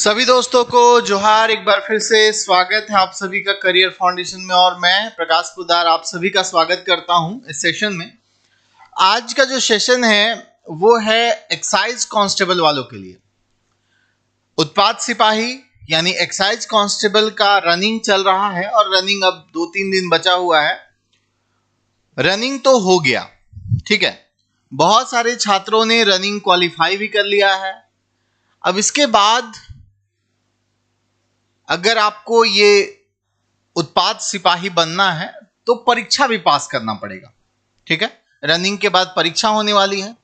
सभी दोस्तों को जोहार। एक बार फिर से स्वागत है आप सभी का करियर फाउंडेशन में और मैं प्रकाश पुदार आप सभी का स्वागत करता हूं इस सेशन में। आज का जो सेशन है वो है एक्साइज कांस्टेबल वालों के लिए। उत्पाद सिपाही यानी एक्साइज कांस्टेबल का रनिंग चल रहा है और रनिंग अब 2-3 दिन बचा हुआ है। रनिंग तो हो गया, ठीक है, बहुत सारे छात्रों ने रनिंग क्वालिफाई भी कर लिया है। अब इसके बाद अगर आपको ये उत्पाद सिपाही बनना है तो परीक्षा भी पास करना पड़ेगा, ठीक है। रनिंग के बाद परीक्षा होने वाली है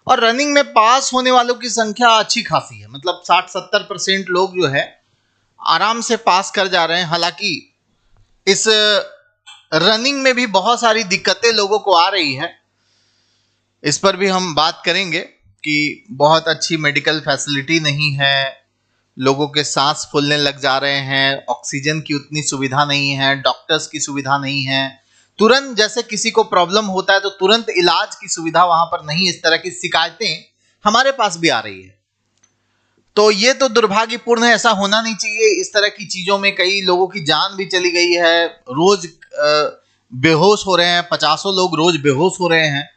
और रनिंग में पास होने वालों की संख्या अच्छी खासी है, मतलब 60-70% लोग जो है आराम से पास कर जा रहे हैं। हालांकि इस रनिंग में भी बहुत सारी दिक्कतें लोगों को आ रही है, इस पर भी हम बात करेंगे कि बहुत अच्छी मेडिकल फैसिलिटी नहीं है, लोगों के सांस फूलने लग जा रहे हैं, ऑक्सीजन की उतनी सुविधा नहीं है, डॉक्टर्स की सुविधा नहीं है, तुरंत जैसे किसी को प्रॉब्लम होता है तो तुरंत इलाज की सुविधा वहां पर नहीं। इस तरह की शिकायतें हमारे पास भी आ रही है, तो ये तो दुर्भाग्यपूर्ण है, ऐसा होना नहीं चाहिए। इस तरह की चीजों में कई लोगों की जान भी चली गई है, रोज बेहोश हो रहे हैं, 50 लोग रोज बेहोश हो रहे हैं।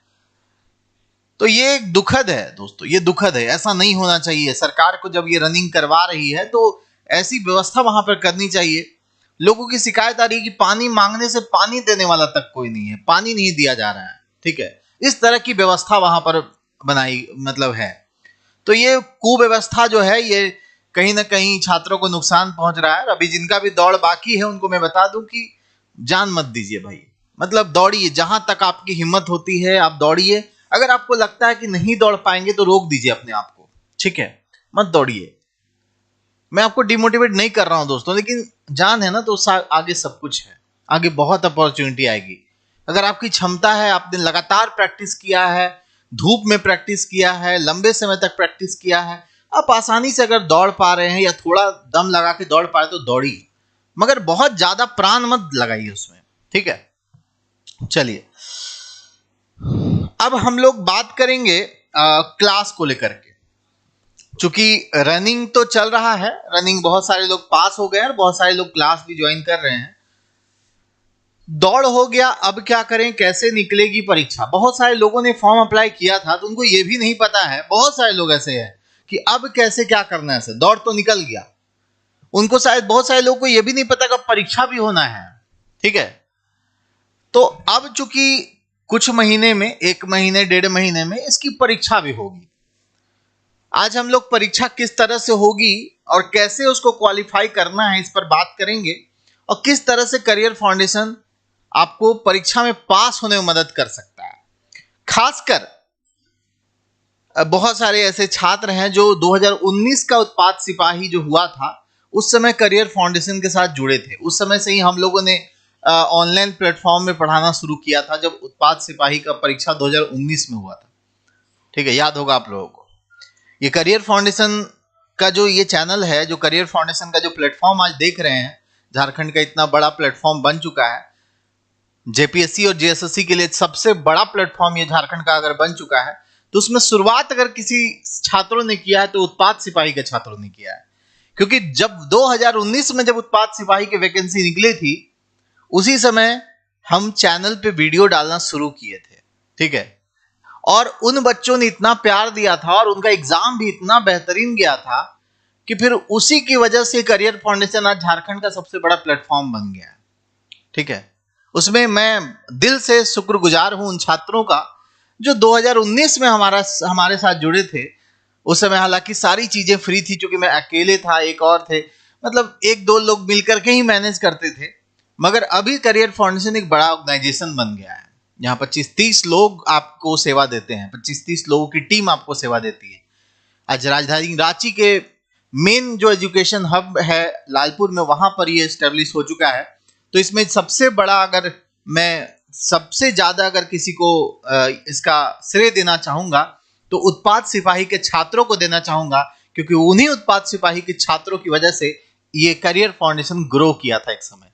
तो ये दुखद है दोस्तों, ये दुखद है, ऐसा नहीं होना चाहिए। सरकार को जब ये रनिंग करवा रही है तो ऐसी व्यवस्था वहां पर करनी चाहिए। लोगों की शिकायत आ रही है कि पानी मांगने से पानी देने वाला तक कोई नहीं है, पानी नहीं दिया जा रहा है, ठीक है। इस तरह की व्यवस्था वहां पर बनाई मतलब है, तो ये कुव्यवस्था जो है ये कहीं ना कहीं छात्रों को नुकसान पहुंच रहा है। अभी जिनका भी दौड़ बाकी है उनको मैं बता दूं कि जान मत दीजिए भाई, मतलब दौड़िए, जहां तक आपकी हिम्मत होती है आप दौड़िए। अगर आपको लगता है कि नहीं दौड़ पाएंगे तो रोक दीजिए अपने आप को, ठीक है, मत दौड़िए। मैं आपको डिमोटिवेट नहीं कर रहा हूं दोस्तों, लेकिन जान है ना तो आगे सब कुछ है, आगे बहुत अपॉर्चुनिटी आएगी। अगर आपकी क्षमता है, आपने लगातार प्रैक्टिस किया है, धूप में प्रैक्टिस किया है, लंबे समय तक प्रैक्टिस किया है, आप आसानी से अगर दौड़ पा रहे हैं या थोड़ा दम लगा के दौड़ पा रहे तो दौड़िए, मगर बहुत ज्यादा प्राण मत लगाइए उसमें, ठीक है। चलिए अब हम लोग बात करेंगे क्लास को लेकर के। चूंकि रनिंग तो चल रहा है, रनिंग बहुत सारे लोग पास हो गए और बहुत सारे लोग क्लास भी ज्वाइन कर रहे हैं। दौड़ हो गया, अब क्या करें, कैसे निकलेगी परीक्षा। बहुत सारे लोगों ने फॉर्म अप्लाई किया था तो उनको ये भी नहीं पता है, बहुत सारे लोग ऐसे हैं कि अब कैसे क्या करना है। ऐसे दौड़ तो निकल गया, उनको शायद बहुत सारे लोगों को ये भी नहीं पता कि परीक्षा भी होना है, ठीक है। तो अब चूंकि कुछ महीने में, 1 महीने 1.5 महीने में इसकी परीक्षा भी होगी। आज हम लोग परीक्षा किस तरह से होगी और कैसे उसको क्वालिफाई करना है इस पर बात करेंगे, और किस तरह से करियर फाउंडेशन आपको परीक्षा में पास होने में मदद कर सकता है। खासकर बहुत सारे ऐसे छात्र हैं जो 2019 का उत्पाद सिपाही जो हुआ था उस समय करियर फाउंडेशन के साथ जुड़े थे। उस समय से ही हम लोगों ने ऑनलाइन प्लेटफॉर्म में पढ़ाना शुरू किया था, जब उत्पाद सिपाही का परीक्षा 2019 में हुआ था, ठीक है, याद होगा आप लोगों को। ये करियर फाउंडेशन का जो ये चैनल है, जो करियर फाउंडेशन का जो प्लेटफॉर्म आज देख रहे हैं, झारखंड का इतना बड़ा प्लेटफॉर्म बन चुका है, जेपीएससी और जेएसएससी के लिए सबसे बड़ा प्लेटफॉर्म ये झारखंड का अगर बन चुका है, तो उसमें शुरुआत अगर किसी छात्रों ने किया है तो उत्पाद सिपाही के छात्रों ने किया है। क्योंकि जब 2019 में जब उत्पाद सिपाही की वैकेंसी निकली थी, उसी समय हम चैनल पे वीडियो डालना शुरू किए थे, ठीक है। और उन बच्चों ने इतना प्यार दिया था और उनका एग्जाम भी इतना बेहतरीन गया था कि फिर उसी की वजह से करियर फाउंडेशन आज झारखंड का सबसे बड़ा प्लेटफॉर्म बन गया है, ठीक है। उसमें मैं दिल से शुक्रगुजार हूं उन छात्रों का जो 2019 में हमारे साथ जुड़े थे। उस समय हालांकि सारी चीजें फ्री थी, क्योंकि मैं अकेले था, एक और थे, मतलब 1-2 लोग मिलकर के ही मैनेज करते थे। मगर अभी करियर फाउंडेशन एक बड़ा ऑर्गेनाइजेशन बन गया है, यहाँ 25-30 लोग आपको सेवा देते हैं, 25-30 लोगों की टीम आपको सेवा देती है। आज राजधानी रांची के मेन जो एजुकेशन हब है लालपुर में, वहां पर ये एस्टेब्लिश हो चुका है। तो इसमें सबसे बड़ा, अगर मैं सबसे ज्यादा अगर किसी को इसका श्रेय देना चाहूंगा तो उत्पाद सिपाही के छात्रों को देना चाहूंगा, क्योंकि उन्हीं उत्पाद सिपाही के छात्रों की वजह से ये करियर फाउंडेशन ग्रो किया था। एक समय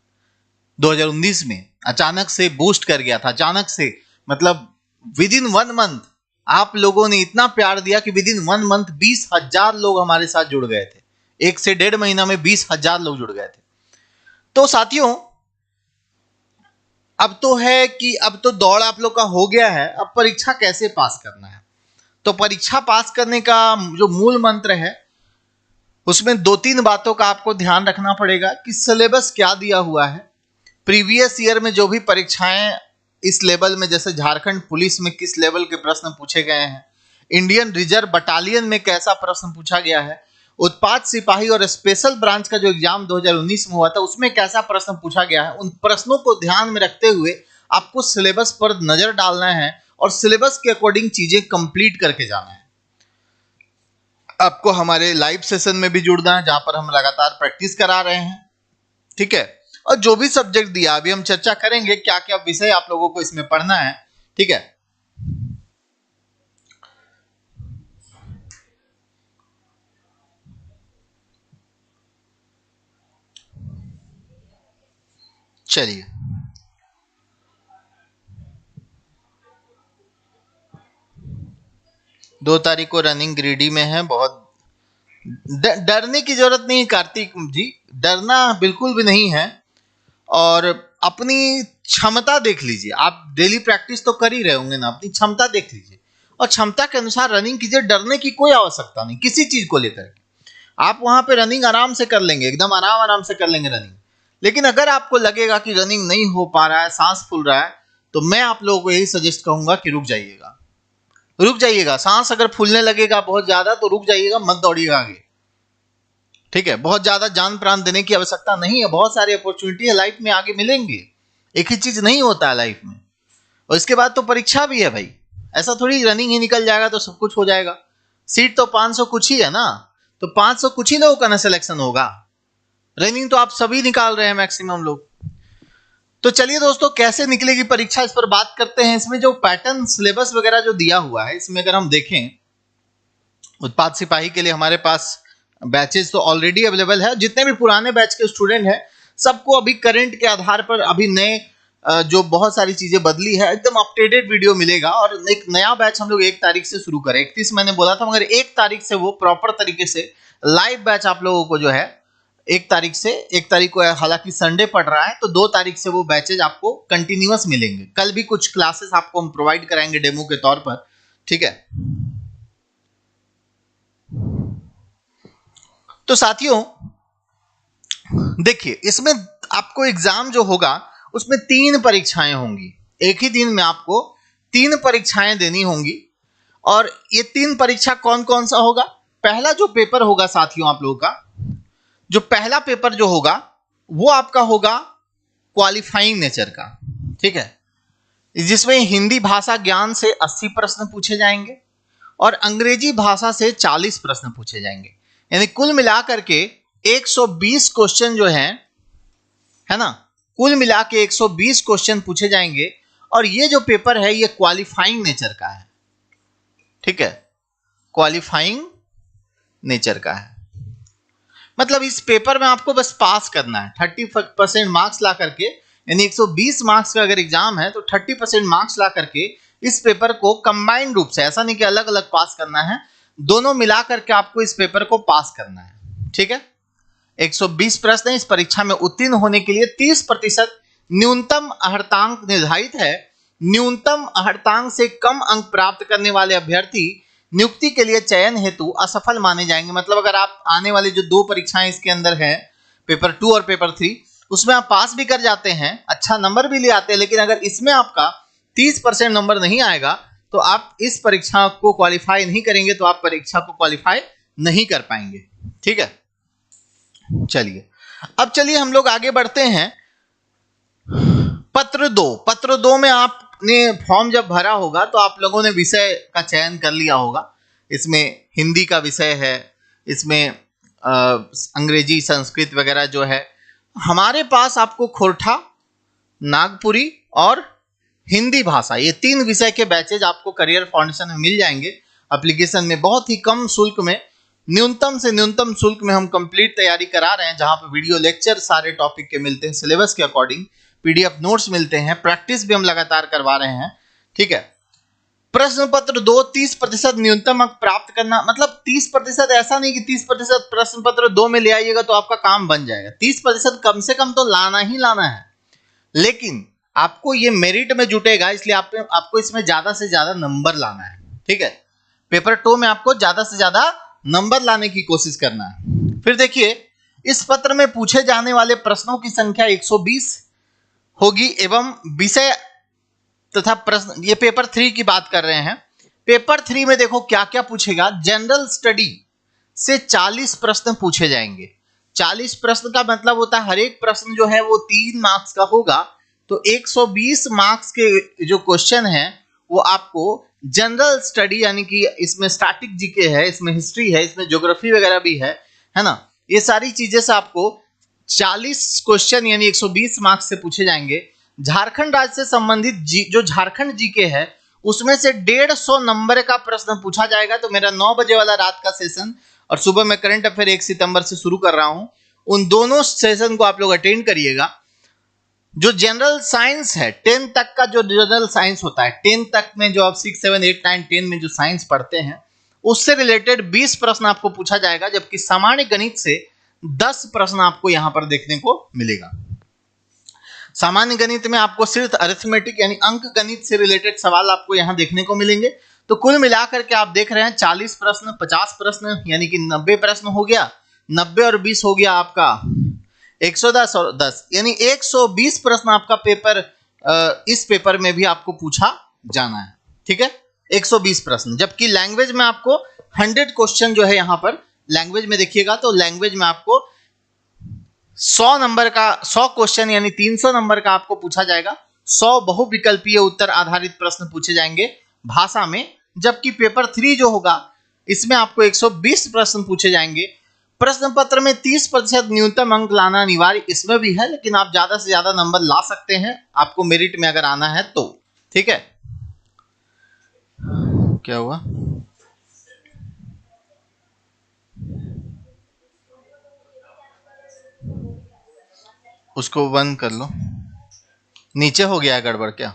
2019 में अचानक से बूस्ट कर गया था, अचानक से, मतलब विद इन 1 मंथ आप लोगों ने इतना प्यार दिया कि विद इन 1 मंथ 20,000 लोग हमारे साथ जुड़ गए थे। 1 से 1.5 महीना में 20,000 लोग जुड़ गए थे। तो साथियों अब तो है कि अब तो दौड़ आप लोग का हो गया है, अब परीक्षा कैसे पास करना है। तो परीक्षा पास करने का जो मूल मंत्र है उसमें 2-3 बातों का आपको ध्यान रखना पड़ेगा कि सिलेबस क्या दिया हुआ है, प्रीवियस ईयर में जो भी परीक्षाएं इस लेवल में, जैसे झारखंड पुलिस में किस लेवल के प्रश्न पूछे गए हैं, इंडियन रिजर्व बटालियन में कैसा प्रश्न पूछा गया है, उत्पाद सिपाही और स्पेशल ब्रांच का जो एग्जाम 2019 में हुआ था उसमें कैसा प्रश्न पूछा गया है, उन प्रश्नों को ध्यान में रखते हुए आपको सिलेबस पर नजर डालना है और सिलेबस के अकॉर्डिंग चीजें कंप्लीट करके जाना है। आपको हमारे लाइव सेशन में भी जुड़ना है जहां पर हम लगातार प्रैक्टिस करा रहे हैं, ठीक है। और जो भी सब्जेक्ट दिया अभी हम चर्चा करेंगे क्या क्या विषय आप लोगों को इसमें पढ़ना है, ठीक है। चलिए 2 तारीख को रनिंग ग्रीडी में है। बहुत डरने की जरूरत नहीं कार्तिक जी, डरना बिल्कुल भी नहीं है। और अपनी क्षमता देख लीजिए, आप डेली प्रैक्टिस तो कर ही रहे होंगे ना, अपनी क्षमता देख लीजिए और क्षमता के अनुसार रनिंग कीजिए। डरने की कोई आवश्यकता नहीं किसी चीज को लेकर के। आप वहां पे रनिंग आराम से कर लेंगे, एकदम आराम से कर लेंगे रनिंग। लेकिन अगर आपको लगेगा कि रनिंग नहीं हो पा रहा है, सांस फूल रहा है, तो मैं आप लोगों को यही सजेस्ट करूंगा कि रुक जाइएगा। सांस अगर फूलने लगेगा बहुत ज्यादा तो रुक जाइएगा, मत दौड़िएगा आगे, ठीक है। बहुत ज्यादा जान प्राण देने की आवश्यकता नहीं है, बहुत सारी अपॉर्चुनिटी है लाइफ में, आगे मिलेंगे। एक ही चीज नहीं होता है लाइफ में। और इसके बाद तो परीक्षा भी है भाई, ऐसा थोड़ी रनिंग ही निकल जाएगा तो सब कुछ हो जाएगा। सीट तो 500 कुछ ही है ना, तो 500 कुछ ही लोगों का ना सिलेक्शन होगा। रनिंग तो आप सभी निकाल रहे हैं मैक्सिमम लोग। तो चलिए दोस्तों, कैसे निकलेगी परीक्षा इस पर बात करते हैं। इसमें जो पैटर्न सिलेबस वगैरह जो दिया हुआ है, इसमें अगर हम देखें, उत्पाद सिपाही के लिए हमारे पास बैचेस तो ऑलरेडी अवेलेबल है। जितने भी पुराने बैच के स्टूडेंट हैं सबको अभी करंट के आधार पर अभी नए जो बहुत सारी चीजें बदली है, एकदम अपडेटेड वीडियो मिलेगा। और एक नया बैच हम लोग 1 तारीख से शुरू करें। 31 मैंने बोला था, मगर 1 तारीख से वो प्रॉपर तरीके से लाइव बैच आप लोगों को जो है 1 तारीख को हालांकि संडे पड़ रहा है, तो 2 तारीख से वो बैचेज आपको कंटिन्यूअस मिलेंगे। कल भी कुछ क्लासेस आपको हम प्रोवाइड कराएंगे डेमो के तौर पर, ठीक है। तो साथियों देखिए, इसमें आपको एग्जाम जो होगा उसमें 3 परीक्षाएं होंगी। एक ही दिन में आपको 3 परीक्षाएं देनी होंगी। और ये 3 परीक्षा कौन कौन सा होगा? पहला जो पेपर होगा साथियों आप लोगों का, जो पहला पेपर जो होगा वो आपका होगा क्वालिफाइंग नेचर का, ठीक है, जिसमें हिंदी भाषा ज्ञान से 80 प्रश्न पूछे जाएंगे और अंग्रेजी भाषा से 40 प्रश्न पूछे जाएंगे। यानी कुल मिलाकर के 120 क्वेश्चन जो है ना, कुल मिला के 120 क्वेश्चन पूछे जाएंगे। और ये जो पेपर है ये क्वालिफाइंग नेचर का है, ठीक है, क्वालिफाइंग नेचर का है। मतलब इस पेपर में आपको बस पास करना है। 30% मार्क्स ला करके, यानी 120 मार्क्स का अगर एग्जाम है तो 30% मार्क्स ला करके इस पेपर को कंबाइंड रूप से, ऐसा नहीं कि अलग अलग पास करना है, दोनों मिला करके आपको इस पेपर को पास करना है, ठीक है। 120 प्रश्न इस परीक्षा में उत्तीर्ण होने के लिए 30% न्यूनतम अर्हतांक निर्धारित है। न्यूनतम अर्हतांक से कम अंक प्राप्त करने वाले अभ्यर्थी नियुक्ति के लिए चयन हेतु असफल माने जाएंगे। मतलब अगर आप आने वाले जो 2 परीक्षाएं इसके अंदर है, पेपर 2 और पेपर 3, उसमें आप पास भी कर जाते हैं, अच्छा नंबर भी ले आते हैं, लेकिन अगर इसमें आपका 30% नंबर नहीं आएगा तो आप इस परीक्षा को क्वालिफाई नहीं करेंगे, तो आप परीक्षा को क्वालिफाई नहीं कर पाएंगे, ठीक है। चलिए अब हम लोग आगे बढ़ते हैं। पत्र 2 में आपने फॉर्म जब भरा होगा तो आप लोगों ने विषय का चयन कर लिया होगा। इसमें हिंदी का विषय है, इसमें अंग्रेजी संस्कृत वगैरह जो है। हमारे पास आपको खोरठा, नागपुरी और हिंदी भाषा, ये 3 विषय के बैचेज आपको करियर फाउंडेशन में मिल जाएंगे। एप्लीकेशन में बहुत ही कम शुल्क में, न्यूनतम से न्यूनतम शुल्क में हम कंप्लीट तैयारी करा रहे हैं, जहां पे वीडियो लेक्चर सारे टॉपिक के मिलते हैं सिलेबस के अकॉर्डिंग, पीडीएफ नोट्स मिलते हैं, प्रैक्टिस भी हम लगातार करवा रहे हैं, ठीक है। प्रश्न पत्र 2 30% न्यूनतम अंक प्राप्त करना, मतलब 30%, ऐसा नहीं कि 30% प्रश्न पत्र 2 में ले आइएगा तो आपका काम बन जाएगा। 30% कम से कम तो लाना ही लाना है, लेकिन आपको ये मेरिट में जुटेगा, इसलिए आपको इसमें ज्यादा से ज्यादा नंबर लाना है। ठीक है, पेपर 2 में आपको ज्यादा से ज्यादा नंबर लाने की कोशिश करना है। फिर देखिए, इस पत्र में पूछे जाने वाले प्रश्नों की संख्या 120 होगी एवं विषय तथा प्रश्न, ये पेपर 3 की बात कर रहे हैं। पेपर 3 में देखो क्या क्या पूछेगा। जनरल स्टडी से 40 प्रश्न पूछे जाएंगे। 40 प्रश्न का मतलब होता है हर एक प्रश्न जो है वो 3 मार्क्स का होगा, तो 120 मार्क्स के जो क्वेश्चन है वो आपको जनरल स्टडी, यानी कि इसमें स्टैटिक जीके है, इसमें हिस्ट्री है, इसमें ज्योग्राफी वगैरह भी है ना, ये सारी चीजें से आपको 40 क्वेश्चन यानी 120 मार्क्स से पूछे जाएंगे। झारखंड राज्य से संबंधित जो झारखंड जीके है उसमें से 150 नंबर का प्रश्न पूछा जाएगा। तो मेरा 9 बजे वाला रात का सेशन और सुबह में करंट अफेयर 1 सितंबर से शुरू कर रहा हूं, उन दोनों सेशन को आप लोग अटेंड करिएगा। जो जनरल साइंस है 10 तक का, जो जनरल साइंस होता है 10 तक में, जो आप 6 7 8 9 10 में जो साइंस पढ़ते हैं उससे रिलेटेड 20 प्रश्न आपको पूछा जाएगा, जबकि सामान्य गणित से 10 प्रश्न आपको यहां पर देखने को मिलेगा। सामान्य गणित में आपको सिर्फ अरिथमेटिक यानी अंक गणित से रिलेटेड सवाल आपको यहां देखने को मिलेंगे। तो कुल मिलाकर के आप देख रहे हैं 40 प्रश्न 50 प्रश्न यानी कि 90 प्रश्न हो गया, 90 और 20 हो गया आपका 110 और 10 यानी 120 प्रश्न आपका पेपर, इस पेपर में भी आपको पूछा जाना है। ठीक है, 120 प्रश्न, जबकि लैंग्वेज में आपको 100 क्वेश्चन जो है यहां पर लैंग्वेज में देखिएगा तो लैंग्वेज में आपको 100 नंबर का 100 क्वेश्चन यानी 300 नंबर का आपको पूछा जाएगा। 100 बहुविकल्पीय उत्तर आधारित प्रश्न पूछे जाएंगे भाषा में, जबकि पेपर 3 जो होगा इसमें आपको 120 प्रश्न पूछे जाएंगे। प्रश्न पत्र में 30% न्यूनतम अंक लाना अनिवार्य इसमें भी है, लेकिन आप ज्यादा से ज्यादा नंबर ला सकते हैं आपको मेरिट में अगर आना है तो। ठीक है, क्या हुआ? उसको बंद कर लो, नीचे हो गया है गड़बड़ क्या?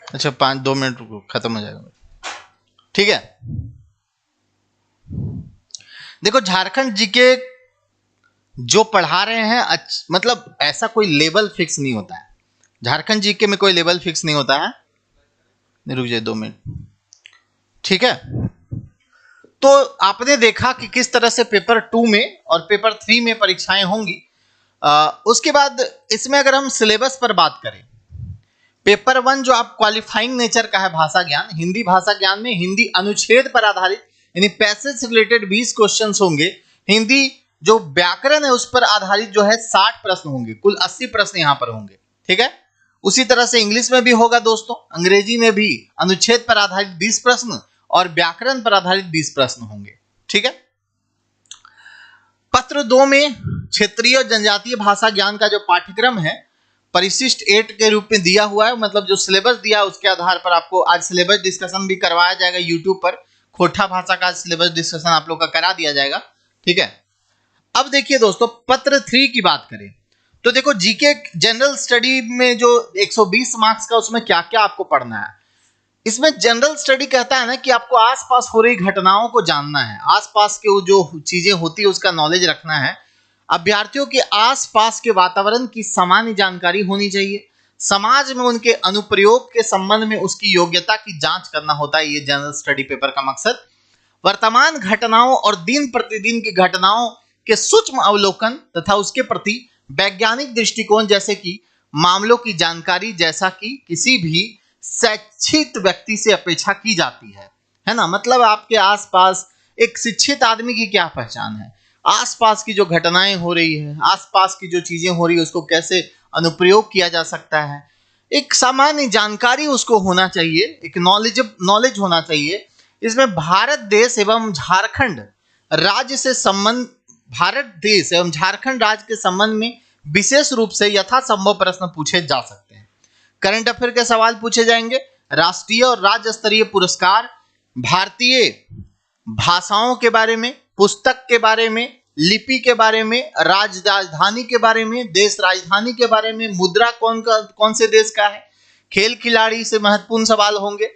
अच्छा 2 मिनट रुको, खत्म हो जाएगा। ठीक है, देखो झारखंड जीके जो पढ़ा रहे हैं मतलब ऐसा कोई लेवल फिक्स नहीं होता है। झारखंड जीके में कोई लेवल फिक्स नहीं होता है। रुक जाए 2 मिनट। ठीक है, तो आपने देखा कि किस तरह से पेपर 2 में और पेपर 3 में परीक्षाएं होंगी। उसके बाद इसमें अगर हम सिलेबस पर बात करें, पेपर 1 जो आप क्वालिफाइंग नेचर का है भाषा ज्ञान, हिंदी भाषा ज्ञान में हिंदी अनुच्छेद पर आधारित यानी पैसेज से रिलेटेड 20 क्वेश्चंस होंगे। हिंदी जो व्याकरण है उस पर आधारित जो है 60 प्रश्न होंगे, कुल 80 प्रश्न यहां पर होंगे। ठीक है, उसी तरह से इंग्लिश में भी होगा दोस्तों, अंग्रेजी में भी अनुच्छेद पर आधारित 20 प्रश्न और व्याकरण पर आधारित 20 प्रश्न होंगे। ठीक है, पत्र 2 में क्षेत्रीय और जनजातीय भाषा ज्ञान का जो पाठ्यक्रम है परिशिष्ट 8 के रूप में दिया हुआ है, मतलब जो सिलेबस दिया है उसके आधार पर आपको आज सिलेबस डिस्कशन भी करवाया जाएगा यूट्यूब पर। खोटा भाषा का सिलेबस डिस्कशन आप लोग का करा दिया जाएगा। ठीक है, अब देखिए दोस्तों पत्र 3 की बात करें तो देखो जीके जनरल स्टडी में जो 120 मार्क्स का उसमें क्या क्या आपको पढ़ना है। इसमें जनरल स्टडी कहता है ना कि आपको आसपास हो रही घटनाओं को जानना है, आसपास के जो चीजें होती है उसका नॉलेज रखना है। अभ्यर्थियों के आसपास के वातावरण की सामान्य जानकारी होनी चाहिए। समाज में उनके अनुप्रयोग के संबंध में उसकी योग्यता की जांच करना होता है, ये जनरल स्टडी पेपर का मकसद। वर्तमान घटनाओं और दिन प्रतिदिन की घटनाओं के सूक्ष्म अवलोकन तथा उसके प्रति वैज्ञानिक दृष्टिकोण जैसे कि मामलों की जानकारी, जैसा कि किसी भी शिक्षित व्यक्ति से अपेक्षा की जाती है ना। मतलब आपके आसपास एक शिक्षित आदमी की क्या पहचान है, आसपास की जो घटनाएं हो रही है, आसपास की जो चीजें हो रही है उसको कैसे अनुप्रयोग किया जा सकता है, एक सामान्य जानकारी उसको होना चाहिए, एक नॉलेज होना चाहिए। इसमें भारत देश एवं झारखंड राज्य से संबंध, भारत देश एवं झारखंड राज्य के संबंध में विशेष रूप से यथासंभव प्रश्न पूछे जा सकते हैं। करंट अफेयर के सवाल पूछे जाएंगे, राष्ट्रीय और राज्य स्तरीय पुरस्कार, भारतीय भाषाओं के बारे में, पुस्तक के बारे में, लिपि के बारे में, राजधानी के बारे में, देश राजधानी के बारे में, मुद्रा कौन से देश का है, खेल खिलाड़ी से महत्वपूर्ण सवाल होंगे,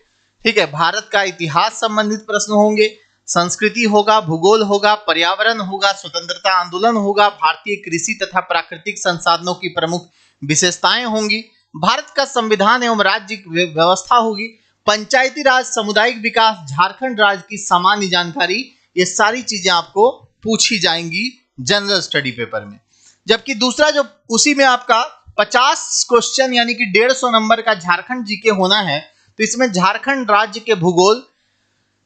ठीक है, भारत का इतिहास संबंधित प्रश्न होंगे, संस्कृति होगा, भूगोल होगा, पर्यावरण होगा, स्वतंत्रता आंदोलन होगा, भारतीय कृषि तथा प्राकृतिक संसाधनों की प्रमुख विशेषताएं होंगी, भारत का संविधान एवं राज्य व्यवस्था होगी, पंचायती राज, सामुदायिक विकास, झारखंड राज्य की सामान्य जानकारी, ये सारी चीजें आपको पूछी जाएंगी जनरल स्टडी पेपर में। जबकि दूसरा जो उसी में आपका 50 क्वेश्चन यानी कि 150 नंबर का झारखंड जीके होना है, तो इसमें झारखंड राज्य के भूगोल,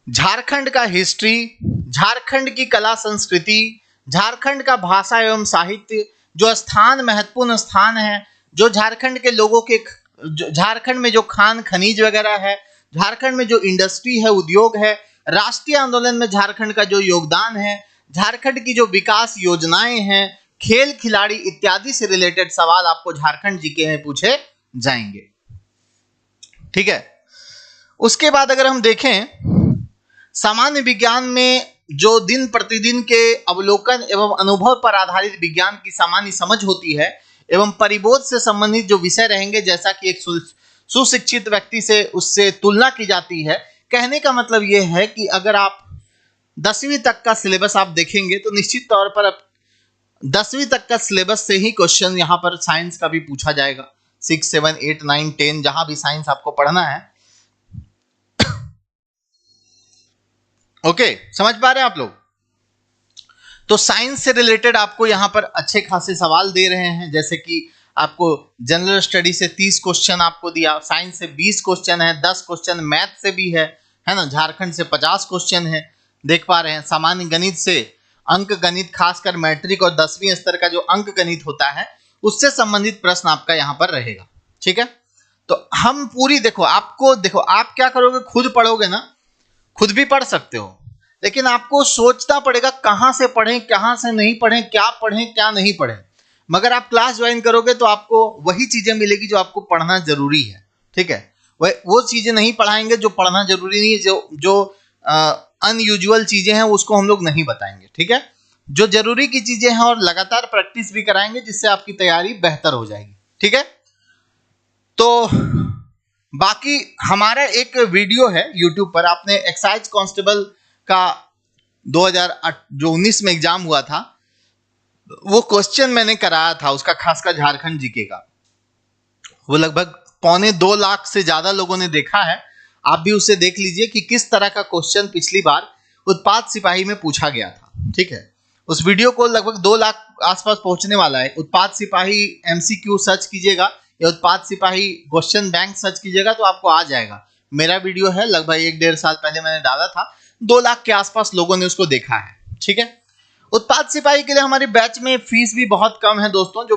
झारखंड का हिस्ट्री, झारखंड की कला संस्कृति, झारखंड का भाषा एवं साहित्य, जो स्थान महत्वपूर्ण स्थान है, जो झारखंड के लोगों के, झारखंड में जो खान खनिज वगैरह है, झारखंड में जो इंडस्ट्री है, उद्योग है, राष्ट्रीय आंदोलन में झारखंड का जो योगदान है, झारखंड की जो विकास योजनाएं हैं, खेल खिलाड़ी इत्यादि से रिलेटेड सवाल आपको झारखंड जीके में पूछे जाएंगे, ठीक है। उसके बाद अगर हम देखें सामान्य विज्ञान में जो दिन प्रतिदिन के अवलोकन एवं अनुभव पर आधारित विज्ञान की सामान्य समझ होती है एवं परिबोध से संबंधित जो विषय रहेंगे, जैसा कि एक सुशिक्षित व्यक्ति से उससे तुलना की जाती है। कहने का मतलब यह है कि अगर आप 10वीं तक का सिलेबस आप देखेंगे तो निश्चित तौर पर 10वीं तक का सिलेबस से ही क्वेश्चन यहाँ पर साइंस का भी पूछा जाएगा। 6, 7, 8, 9, 10 जहां भी साइंस आपको पढ़ना है। ओके, समझ पा रहे हैं आप लोग? तो साइंस से रिलेटेड आपको यहां पर अच्छे खासे सवाल दे रहे हैं, जैसे कि आपको जनरल स्टडी से 30 क्वेश्चन आपको दिया, साइंस से 20 क्वेश्चन है, 10 क्वेश्चन मैथ से भी है ना, झारखंड से 50 क्वेश्चन है, देख पा रहे हैं। सामान्य गणित से अंक गणित, खासकर मैट्रिक और 10वीं स्तर का जो अंक गणित होता है उससे संबंधित प्रश्न आपका यहां पर रहेगा, ठीक है। तो हम पूरी देखो आप क्या करोगे, खुद पढ़ोगे ना, खुद भी पढ़ सकते हो, लेकिन आपको सोचना पड़ेगा कहां से पढ़ें, कहां से नहीं पढ़ें, क्या नहीं पढ़ें। मगर आप क्लास ज्वाइन करोगे तो आपको वही चीजें मिलेगी जो आपको पढ़ना जरूरी है, ठीक है। वो चीजें नहीं पढ़ाएंगे जो पढ़ना जरूरी नहीं है, जो अनयूजुअल चीजें हैं उसको हम लोग नहीं बताएंगे, ठीक है। जो जरूरी की चीजें हैं और लगातार प्रैक्टिस भी कराएंगे जिससे आपकी तैयारी बेहतर हो जाएगी, ठीक है। तो बाकी हमारा एक वीडियो है यूट्यूब पर, आपने एक्साइज कांस्टेबल का 2019 में एग्जाम हुआ था, वो क्वेश्चन मैंने कराया था उसका, खासकर झारखंड जीके का। वो लगभग 1.25 लाख से ज्यादा लोगों ने देखा है। आप भी उसे देख लीजिए कि किस तरह का क्वेश्चन पिछली बार उत्पाद सिपाही में पूछा गया था, ठीक है। उस वीडियो को लगभग 2 लाख आसपास पहुंचने वाला है। उत्पाद सिपाही MCQ सर्च कीजिएगा या उत्पाद सिपाही क्वेश्चन बैंक सर्च कीजिएगा तो आपको आ जाएगा। मेरा वीडियो है, लगभग 1-1.5 साल पहले मैंने डाला था, 2 लाख के आसपास लोगों ने उसको देखा है, ठीक है। उत्पाद सिपाही के लिए हमारी बैच में फीस भी बहुत कम है दोस्तों। जो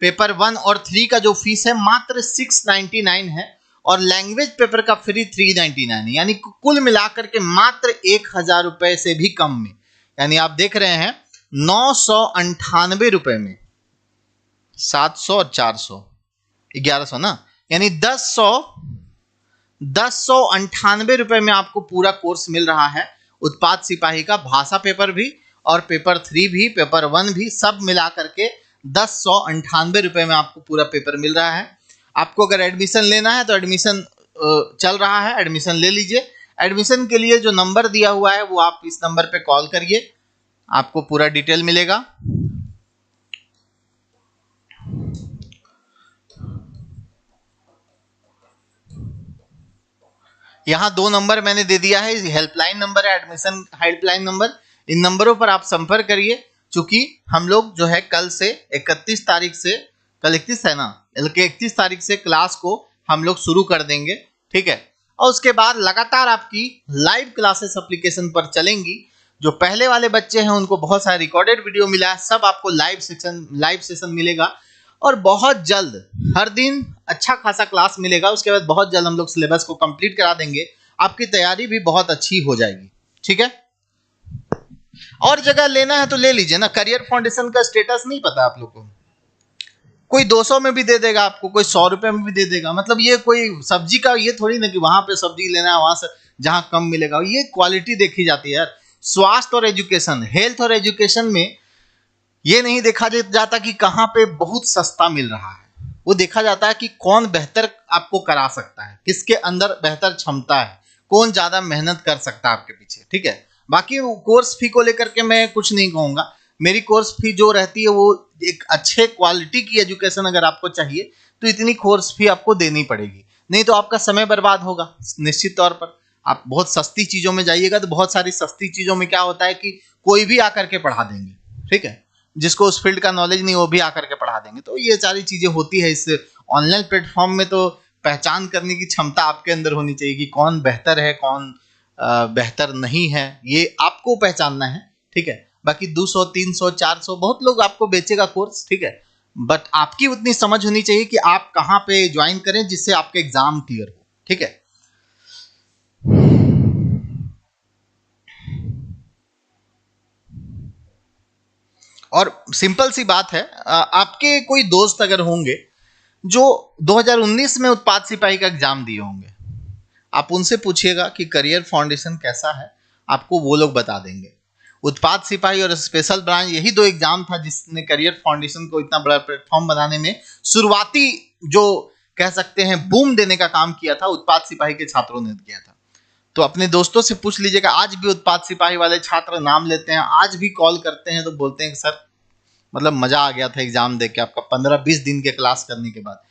पेपर 1 और 3 का जो फीस है मात्र 699 है और लैंग्वेज पेपर का फ्री 399 है, यानी कुल मिलाकर के मात्र 1000 रुपए से भी कम में, यानी आप देख रहे हैं 998 रुपए में, 700 और 400 1100 ना, यानी 1098 रुपए में आपको पूरा कोर्स मिल रहा है। उत्पाद सिपाही का भाषा पेपर भी और पेपर 3 भी, पेपर 1 भी, सब मिला करके 1098 रुपए में आपको पूरा पेपर मिल रहा है। आपको अगर एडमिशन लेना है तो एडमिशन चल रहा है, एडमिशन ले लीजिए। एडमिशन के लिए जो नंबर दिया हुआ है वो आप इस नंबर पे कॉल करिए, आपको पूरा डिटेल मिलेगा। यहाँ 2 नंबर मैंने दे दिया है, हेल्पलाइन नंबर है, एडमिशन हेल्पलाइन नंबर। इन नंबरों पर आप संपर्क करिए, चूंकि हम लोग जो है कल से 31 तारीख से, कल 31 है ना, 31 तारीख से क्लास को हम लोग शुरू कर देंगे, ठीक है। और उसके बाद लगातार आपकी लाइव क्लासेस एप्लीकेशन पर चलेंगी। जो पहले वाले बच्चे हैं उनको बहुत सारा रिकॉर्डेड वीडियो मिला है, सब आपको लाइव सेशन मिलेगा और बहुत जल्द हर दिन अच्छा खासा क्लास मिलेगा। उसके बाद बहुत जल्द हम लोग सिलेबस को कंप्लीट करा देंगे, आपकी तैयारी भी बहुत अच्छी हो जाएगी, ठीक है। और जगह लेना है तो ले लीजिए ना, करियर फाउंडेशन का स्टेटस नहीं पता आप लोग को, कोई 200 में भी दे देगा आपको, कोई 100 रुपए में भी दे देगा। मतलब ये कोई सब्जी का ये थोड़ी ना कि वहां पे सब्जी लेना है वहां से जहां कम मिलेगा, ये क्वालिटी देखी जाती है यार। स्वास्थ्य और एजुकेशन, हेल्थ और एजुकेशन में ये नहीं देखा जाता कि कहाँ पे बहुत सस्ता मिल रहा है, वो देखा जाता है कि कौन बेहतर आपको करा सकता है, किसके अंदर बेहतर क्षमता है, कौन ज्यादा मेहनत कर सकता है आपके पीछे, ठीक है। बाकी कोर्स फी को लेकर के मैं कुछ नहीं कहूंगा, मेरी कोर्स फी जो रहती है वो एक अच्छे क्वालिटी की एजुकेशन अगर आपको चाहिए तो इतनी कोर्स फी आपको देनी पड़ेगी, नहीं तो आपका समय बर्बाद होगा निश्चित तौर पर। आप बहुत सस्ती चीजों में जाइएगा तो बहुत सारी सस्ती चीजों में क्या होता है कि कोई भी आकर के पढ़ा देंगे, ठीक है, जिसको उस फील्ड का नॉलेज नहीं वो भी आकर के पढ़ा देंगे। तो ये सारी चीजें होती है इस ऑनलाइन प्लेटफॉर्म में। तो पहचान करने की क्षमता आपके अंदर होनी चाहिए कि कौन बेहतर है, कौन बेहतर नहीं है, ये आपको पहचानना है, ठीक है। बाकी 200 300 400 बहुत लोग आपको बेचेगा कोर्स, ठीक है, बट आपकी उतनी समझ होनी चाहिए कि आप कहाँ पे ज्वाइन करें जिससे आपका एग्जाम क्लियर हो, ठीक है। और सिंपल सी बात है, आपके कोई दोस्त अगर होंगे जो 2019 में उत्पाद सिपाही का एग्जाम दिए होंगे, आप उनसे पूछिएगा कि करियर फाउंडेशन कैसा है, आपको वो लोग बता देंगे। उत्पाद सिपाही और स्पेशल ब्रांच यही दो एग्जाम था जिसने करियर फाउंडेशन को इतना बड़ा प्लेटफॉर्म बनाने में शुरुआती जो कह सकते हैं बूम देने का काम किया था, उत्पाद सिपाही के छात्रों ने किया था। तो अपने दोस्तों से पूछ लीजिएगा, आज भी उत्पाद सिपाही वाले छात्र नाम लेते हैं, आज भी कॉल करते हैं तो बोलते हैं कि सर मतलब मजा आ गया था एग्जाम दे के आपका 15-20 दिन के क्लास करने के बाद।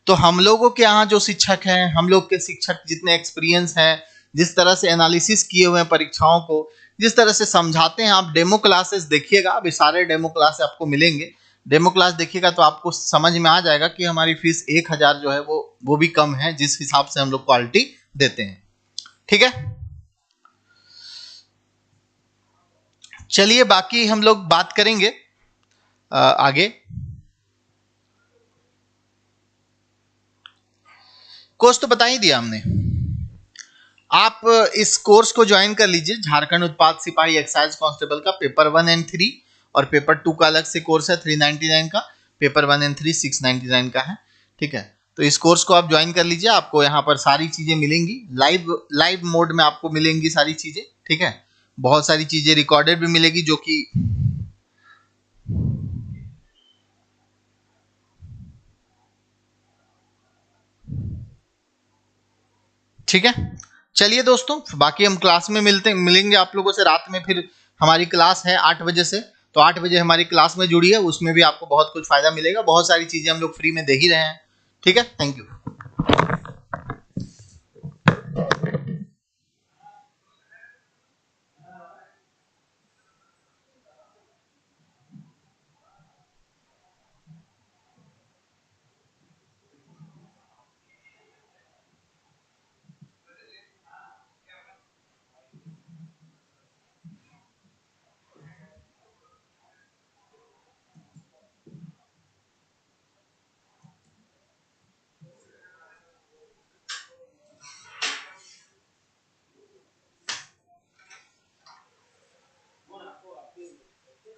तो हम लोगों के यहाँ जो शिक्षक हैं, हम लोग के शिक्षक जितने एक्सपीरियंस हैं, जिस तरह से एनालिसिस किए हुए हैं परीक्षाओं को, जिस तरह से समझाते हैं, आप डेमो क्लासेस देखिएगा, अभी सारे डेमो क्लास आपको मिलेंगे, डेमो क्लास देखिएगा तो आपको समझ में आ जाएगा कि हमारी फीस 1000 जो है वो भी कम है जिस हिसाब से हम लोग क्वालिटी देते हैं, ठीक है। चलिए बाकी हम लोग बात करेंगे आगे। कोर्स तो बता ही दिया हमने, आप इस कोर्स को ज्वाइन कर लीजिए, झारखंड उत्पाद सिपाही एक्साइज कांस्टेबल का पेपर 1 एंड 3 और पेपर 2 का अलग से कोर्स है 399 का, पेपर 1 एंड 3 699 का है, ठीक है। तो इस कोर्स को आप ज्वाइन कर लीजिए, आपको यहाँ पर सारी चीजें मिलेंगी, लाइव मोड में आपको मिलेंगी सारी चीजें, ठीक है। बहुत सारी चीजें रिकॉर्डेड भी मिलेगी जो कि ठीक है। चलिए दोस्तों, बाकी हम क्लास में मिलेंगे आप लोगों से रात में, फिर हमारी क्लास है 8 बजे से, तो 8 बजे हमारी क्लास में जुड़िए, उसमें भी आपको बहुत कुछ फायदा मिलेगा, बहुत सारी चीजें हम लोग फ्री में दे ही रहे हैं, ठीक है। Thank you.